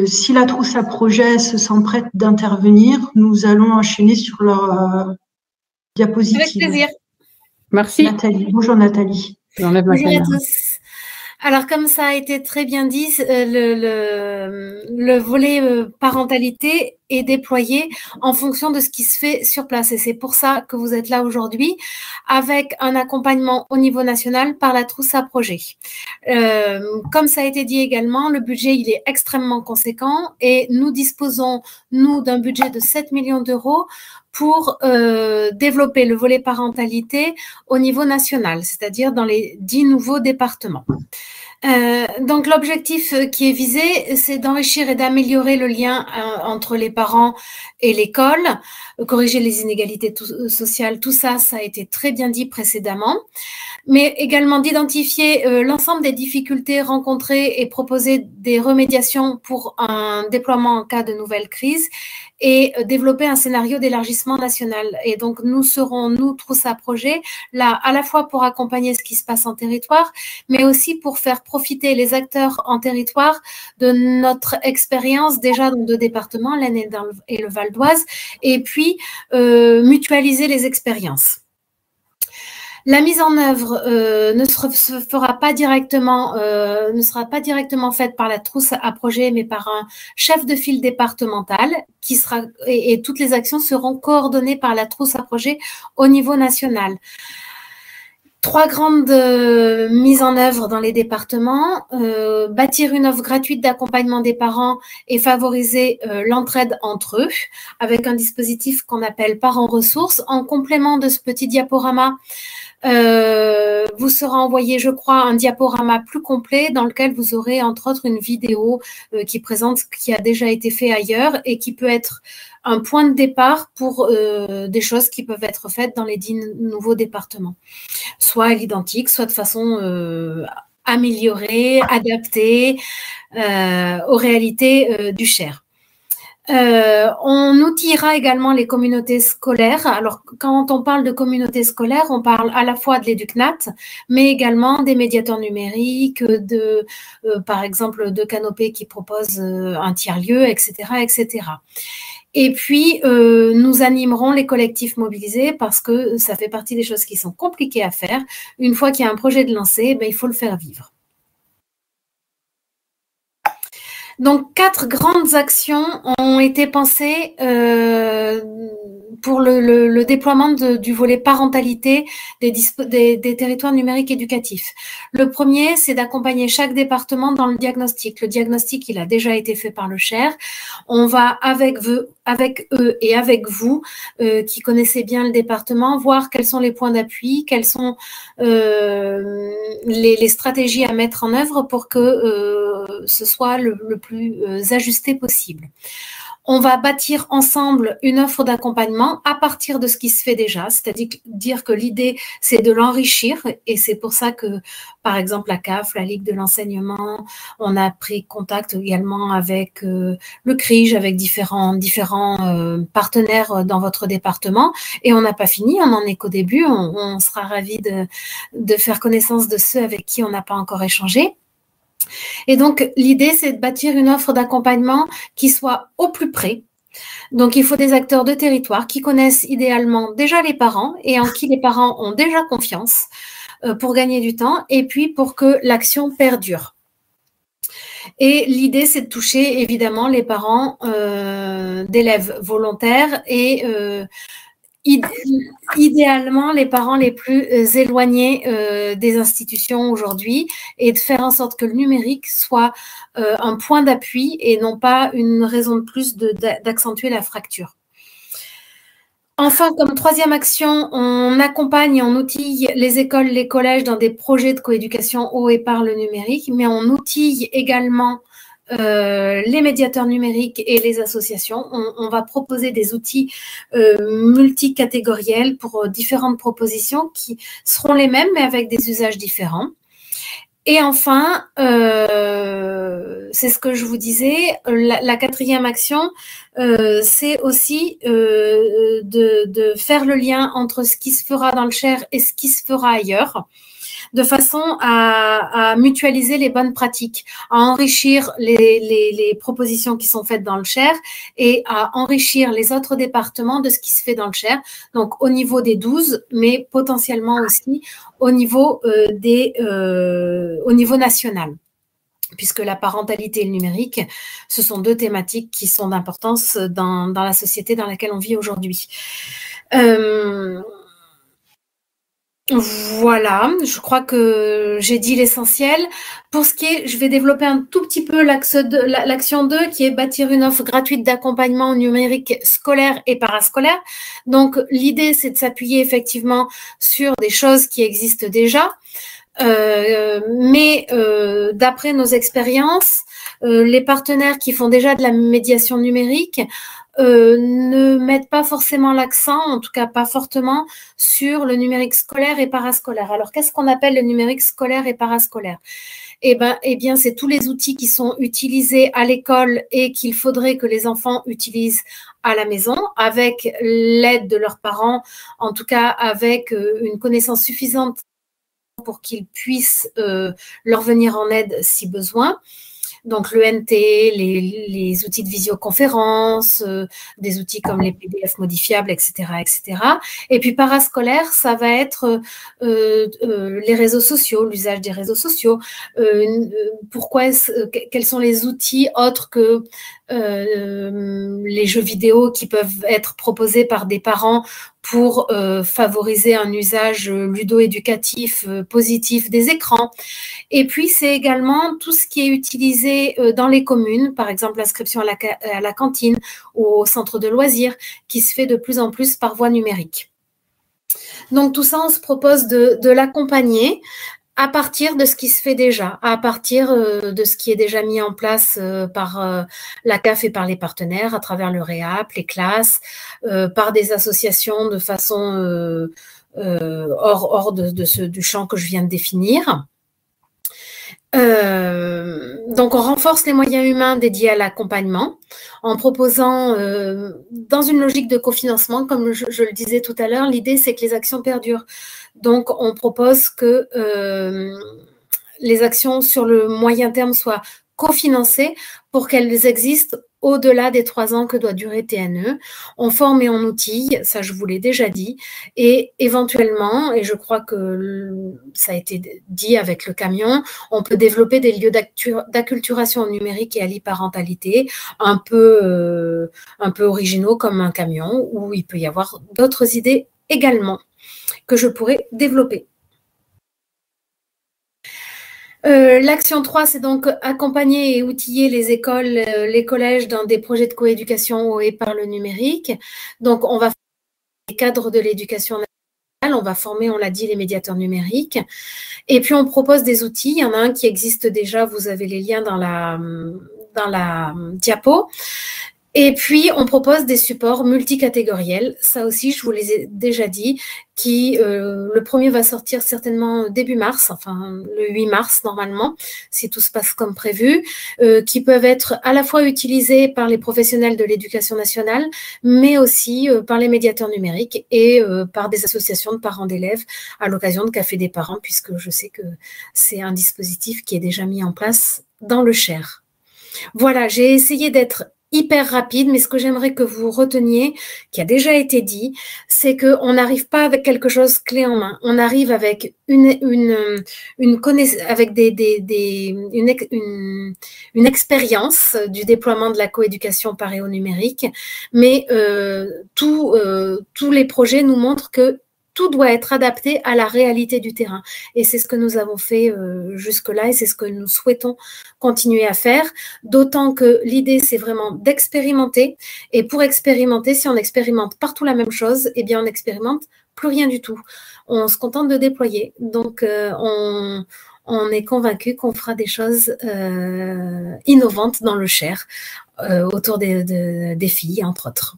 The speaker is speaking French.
Si la trousse à projet se sent prête d'intervenir, nous allons enchaîner sur leur diapositive. Avec plaisir. Merci. Nathalie. Bonjour Nathalie. J'enlève ma Bonjour à caméra. tous. Alors, comme ça a été très bien dit, le volet parentalité est déployé en fonction de ce qui se fait sur place. Et c'est pour ça que vous êtes là aujourd'hui, avec un accompagnement au niveau national par la trousse à projet. Comme ça a été dit également, le budget, il est extrêmement conséquent et nous disposons, nous, d'un budget de 7 millions d'euros pour développer le volet parentalité au niveau national, c'est-à-dire dans les 10 nouveaux départements. Donc l'objectif qui est visé, c'est d'enrichir et d'améliorer le lien entre les parents et l'école, corriger les inégalités sociales, tout ça, ça a été très bien dit précédemment, mais également d'identifier l'ensemble des difficultés rencontrées et proposer des remédiations pour un déploiement en cas de nouvelle crise et développer un scénario d'élargissement national. Et donc, nous serons, nous, trousse à projet, là, à la fois pour accompagner ce qui se passe en territoire, mais aussi pour faire profiter les acteurs en territoire de notre expérience déjà dans 2 départements, l'Aisne et le Val d'Oise, et puis mutualiser les expériences. La mise en œuvre ne sera pas directement faite par la trousse à projet, mais par un chef de file départemental qui sera et toutes les actions seront coordonnées par la trousse à projet au niveau national. 3 grandes mises en œuvre dans les départements, bâtir une offre gratuite d'accompagnement des parents et favoriser l'entraide entre eux avec un dispositif qu'on appelle parents ressources. En complément de ce petit diaporama, vous sera envoyé, je crois, un diaporama plus complet dans lequel vous aurez entre autres une vidéo qui présente ce qui a déjà été fait ailleurs et qui peut être un point de départ pour des choses qui peuvent être faites dans les 10 nouveaux départements, soit à l'identique, soit de façon améliorée, adaptée aux réalités du Cher. On outillera également les communautés scolaires. Alors, quand on parle de communautés scolaires, on parle à la fois de l'EducNat, mais également des médiateurs numériques, par exemple, de Canopé qui propose un tiers-lieu, etc., etc. Et puis, nous animerons les collectifs mobilisés parce que ça fait partie des choses qui sont compliquées à faire. Une fois qu'il y a un projet de lancer, ben, il faut le faire vivre. Donc, 4 grandes actions ont été pensées pour le déploiement du volet parentalité des territoires numériques éducatifs. Le premier, c'est d'accompagner chaque département dans le diagnostic. Le diagnostic, il a déjà été fait par le Cher. On va avec eux et avec vous, qui connaissez bien le département, voir quels sont les points d'appui, quelles sont les stratégies à mettre en œuvre pour que ce soit le plus ajusté possible. On va bâtir ensemble une offre d'accompagnement à partir de ce qui se fait déjà, c'est-à-dire que l'idée, c'est de l'enrichir et c'est pour ça que, par exemple, la CAF, la Ligue de l'enseignement, on a pris contact également avec le CRIJ, avec différents partenaires dans votre département et on n'a pas fini, on n'en est qu'au début, on sera ravis de faire connaissance de ceux avec qui on n'a pas encore échangé. Et donc, l'idée, c'est de bâtir une offre d'accompagnement qui soit au plus près. Donc, il faut des acteurs de territoire qui connaissent idéalement déjà les parents et en qui les parents ont déjà confiance pour gagner du temps et puis pour que l'action perdure. Et l'idée, c'est de toucher évidemment les parents d'élèves volontaires et idéalement les parents les plus éloignés des institutions aujourd'hui et de faire en sorte que le numérique soit un point d'appui et non pas une raison de plus d'accentuer la fracture. Enfin, comme 3e action, on accompagne et on outille les écoles, les collèges dans des projets de coéducation au et par le numérique, mais on outille également les médiateurs numériques et les associations. On va proposer des outils multicatégoriels pour différentes propositions qui seront les mêmes, mais avec des usages différents. Et enfin, c'est ce que je vous disais, la 4e action, c'est aussi de faire le lien entre ce qui se fera dans le Cher et ce qui se fera ailleurs. de façon à mutualiser les bonnes pratiques, à enrichir les propositions qui sont faites dans le Cher et à enrichir les autres départements de ce qui se fait dans le Cher, donc au niveau des 12, mais potentiellement aussi au niveau, au niveau national, puisque la parentalité et le numérique, ce sont deux thématiques qui sont d'importance dans la société dans laquelle on vit aujourd'hui. Voilà, je crois que j'ai dit l'essentiel. Pour ce qui est, je vais développer un tout petit peu l'action 2, qui est bâtir une offre gratuite d'accompagnement numérique scolaire et parascolaire. Donc, l'idée, c'est de s'appuyer effectivement sur des choses qui existent déjà. Mais d'après nos expériences, les partenaires qui font déjà de la médiation numérique ne mettent pas forcément l'accent, en tout cas pas fortement, sur le numérique scolaire et parascolaire. Alors, qu'est-ce qu'on appelle le numérique scolaire et parascolaire ? Eh bien, c'est tous les outils qui sont utilisés à l'école et qu'il faudrait que les enfants utilisent à la maison, avec l'aide de leurs parents, en tout cas avec une connaissance suffisante pour qu'ils puissent leur venir en aide si besoin. Donc, l'ENT, les outils de visioconférence, des outils comme les PDF modifiables, etc., etc. Et puis, parascolaire, ça va être les réseaux sociaux, l'usage des réseaux sociaux. Quels sont les outils autres que les jeux vidéo qui peuvent être proposés par des parents pour favoriser un usage ludo-éducatif positif des écrans. Et puis, c'est également tout ce qui est utilisé dans les communes, par exemple l'inscription à la cantine ou au centre de loisirs, qui se fait de plus en plus par voie numérique. Donc, tout ça, on se propose de l'accompagner à partir de ce qui se fait déjà, à partir de ce qui est déjà mis en place par la CAF et par les partenaires, à travers le REAP, les classes, par des associations de façon hors du champ que je viens de définir. Donc, on renforce les moyens humains dédiés à l'accompagnement en proposant, dans une logique de cofinancement, comme je le disais tout à l'heure, l'idée, c'est que les actions perdurent. Donc, on propose que les actions sur le moyen terme soient cofinancées pour qu'elles existent au-delà des 3 ans que doit durer TNE. On forme et on outille, ça je vous l'ai déjà dit, et éventuellement, et je crois que ça a été dit avec le camion, on peut développer des lieux d'acculturation numérique et à l'e-parentalité un peu originaux comme un camion, où il peut y avoir d'autres idées également que je pourrais développer. L'action 3, c'est donc accompagner et outiller les écoles, les collèges dans des projets de coéducation et par le numérique. Donc, on va faire les cadres de l'éducation nationale, on va former, on l'a dit, les médiateurs numériques. Et puis, on propose des outils. Il y en a un qui existe déjà, vous avez les liens dans la diapo. Et puis, on propose des supports multicatégoriels. Ça aussi, je vous les ai déjà dit, le premier va sortir certainement début mars, enfin le 8 mars normalement, si tout se passe comme prévu, qui peuvent être à la fois utilisés par les professionnels de l'éducation nationale, mais aussi par les médiateurs numériques et par des associations de parents d'élèves à l'occasion de Café des parents, puisque je sais que c'est un dispositif qui est déjà mis en place dans le Cher. Voilà, j'ai essayé d'être hyper rapide, mais ce que j'aimerais que vous reteniez, qui a déjà été dit, c'est qu'on n'arrive pas avec quelque chose clé en main. On arrive avec une expérience du déploiement de la coéducation par et au numérique, mais tous les projets nous montrent que tout doit être adapté à la réalité du terrain. Et c'est ce que nous avons fait jusque-là et c'est ce que nous souhaitons continuer à faire. D'autant que l'idée, c'est vraiment d'expérimenter. Et pour expérimenter, si on expérimente partout la même chose, eh bien, on n'expérimente plus rien du tout. On se contente de déployer. Donc, on est convaincu qu'on fera des choses innovantes dans le Cher, autour des filles, entre autres.